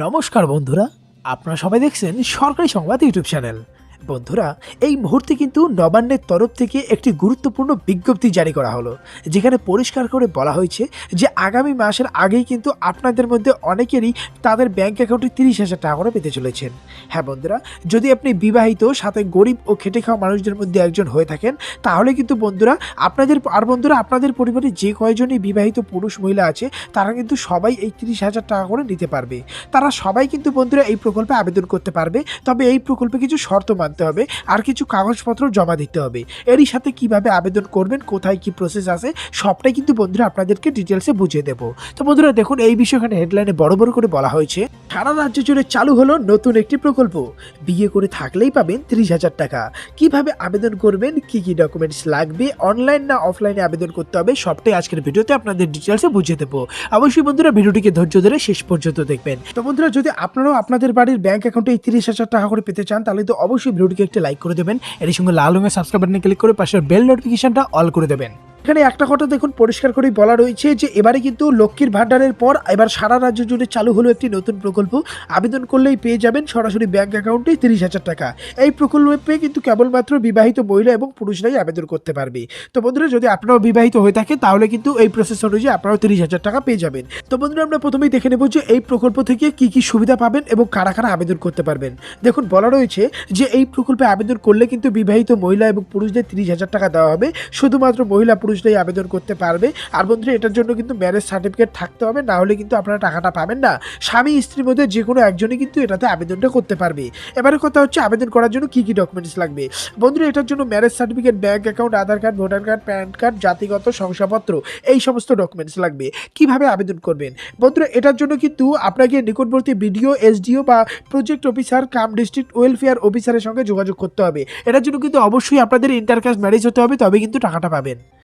নমস্কার বন্ধুরা, আপনারা সবাই দেখছেন সরকারি সংবাদ ইউটিউব চ্যানেল। বন্ধুরা, এই মুহূর্তে কিন্তু নবান্নের তরফ থেকে একটি গুরুত্বপূর্ণ বিজ্ঞপ্তি জারি করা হলো, যেখানে পরিষ্কার করে বলা হয়েছে যে আগামী মাসের আগেই কিন্তু আপনাদের মধ্যে অনেকেরই তাদের ব্যাংক অ্যাকাউন্টে 30,000 টাকা করে পেতে চলেছেন। হ্যাঁ বন্ধুরা, যদি আপনি বিবাহিত সাথে গরিব ও খেটে খাওয়া মানুষদের মধ্যে একজন হয়ে থাকেন, তাহলে কিন্তু বন্ধুরা আপনাদের পরিবারে যে কয়জনই বিবাহিত পুরুষ মহিলা আছে, তারা কিন্তু সবাই এই 30,000 টাকা করে নিতে পারবে। তারা সবাই কিন্তু বন্ধুরা এই প্রকল্পে আবেদন করতে পারবে। তবে এই প্রকল্পে কিছু শর্ত মানতে হবে আর কিছু কাগজপত্র জমা দিতে হবে। এরই সাথে কিভাবে আবেদন করবেন, কোথায় কি প্রসেস আছে, সবটাই কিন্তু বন্ধুরা আপনাদেরকে ডিটেলসে বুঝিয়ে দেবো। তো বন্ধুরা দেখুন, এই বিষয়ে এখানে হেডলাইনে বড় বড় করে বলা হয়েছে, সারা রাজ্য জুড়ে চালু হলো নতুন একটি প্রকল্প। বিয়ে করে থাকলেই পাবেন 30,000 টাকা। কিভাবে আবেদন করবেন, কি কি ডকুমেন্টস লাগবে, অনলাইন না অফলাইনে আবেদন করতে হবে, সবটাই আজকের ভিডিওতে আপনাদের ডিটেলসে বুঝিয়ে দেবো। অবশ্যই বন্ধুরা ভিডিওটিকে ধৈর্য ধরে শেষ পর্যন্ত দেখবেন। তো বন্ধুরা, যদি আপনারাও আপনাদের বাড়ির ব্যাংক অ্যাকাউন্টে এই 30,000 টাকা করে পেতে চান, তাহলে তো অবশ্যই ভিডিওটিকে একটি লাইক করে দেবেন। এর সঙ্গে লাল রঙের সাবস্ক্রাইব বাটনে ক্লিক করে পাশের বেল নোটিফিকেশনটা অল করে দেবেন। এখানে একটা কথা দেখুন, পরিষ্কার করেই বলা রয়েছে যে এবারে কিন্তু লক্ষ্মীর ভান্ডারের পর এবার সারা রাজ্য জুড়ে চালু হলো একটি নতুন প্রকল্প। আবেদন করলেই পেয়ে যাবেন সরাসরি ব্যাংক অ্যাকাউন্টে 30,000 টাকা। এই প্রকল্পে কিন্তু কেবলমাত্র বিবাহিত মহিলা এবং পুরুষরাই আবেদন করতে পারবে। তো বন্ধুরা, যদি আপনারাও বিবাহিত হয়ে থাকে, তাহলে কিন্তু এই প্রসেস অনুযায়ী আপনারাও 30,000 টাকা পেয়ে যাবেন। তো বন্ধুরা, আমরা প্রথমেই দেখে নেব যে এই প্রকল্প থেকে কি কি সুবিধা পাবেন এবং কারা কারা আবেদন করতে পারবেন। দেখুন, বলা রয়েছে যে এই প্রকল্পে আবেদন করলে কিন্তু বিবাহিত মহিলা এবং পুরুষদের 30,000 টাকা দেওয়া হবে। শুধুমাত্র মহিলা পুরুষরাই আবেদন করতে পারবে। আর বন্ধুরা, এটার জন্য কিন্তু ম্যারেজ সার্টিফিকেট থাকতে হবে, না হলে কিন্তু আপনারা টাকাটা পাবেন না। স্বামী স্ত্রীর মধ্যে যে কোনো একজনই কিন্তু এটাতে আবেদনটা করতে পারবে। এবারে কথা হচ্ছে, আবেদন করার জন্য কি কি ডকুমেন্টস লাগবে। বন্ধুরা, এটার জন্য marriage certificate, bank account, Aadhaar card, voter card, PAN card, জাতিগত শংসাপত্র, এই সমস্ত ডকুমেন্টস লাগবে। কিভাবে আবেদন করবেন বন্ধুরা, এটার জন্য কিন্তু আপনাকে নিকটবর্তী বিডিও, এসডিও বা প্রজেক্ট অফিসার কাম ডিস্ট্রিক্ট ওয়েলফেয়ার অফিসারের সঙ্গে যোগাযোগ করতে হবে। এটার জন্য কিন্তু অবশ্যই আপনাদের ইন্টার কাস্ট ম্যারেজ হতে হবে, তবে কিন্তু টাকাটা পাবেন।